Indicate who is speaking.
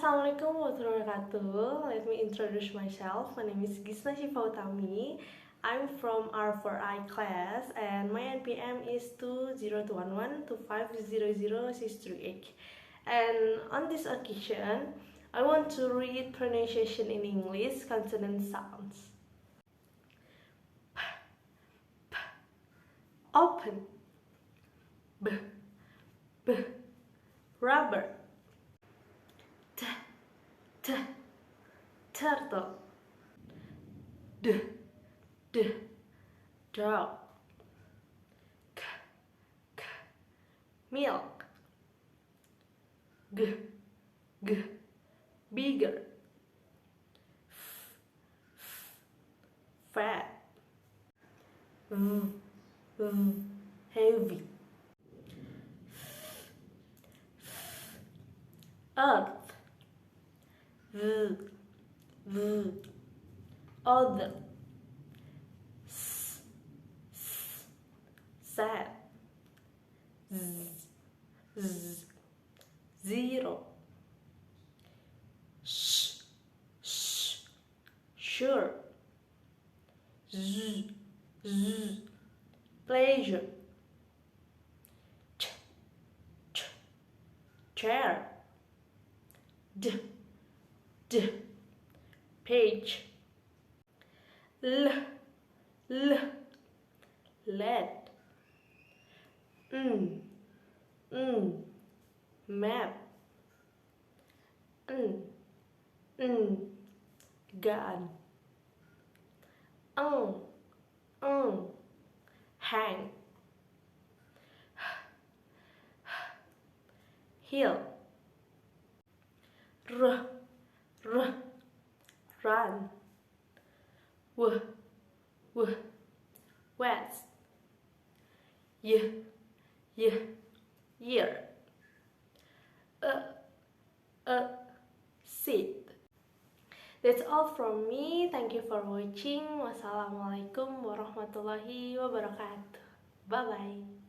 Speaker 1: Assalamualaikum warahmatullahi wabarakatuh. Let me introduce myself. My name is Ghitsna Syifa Utami. I'm from R4I class and my NPM is 2021125000638. And on this occasion, I want to read pronunciation in English consonant sounds. P, p, open. B, b, rubber. T, t, turtle. D, d, dog. K, k, milk. G, g, bigger. F, f, fat. V, v, heavy. Earth. V, v, other. S, s, sad. Z, z, zero. Sh, sh, sure. Z, z, pleasure. Ch, ch, chair. D, d, page. L, l, lead. N, map. N, gun. Hang. Hill. R, r, run. W, w, west. Y, y, year. Sit. That's all from me. Thank you for watching. Wassalamualaikum warahmatullahi wabarakatuh. Bye bye.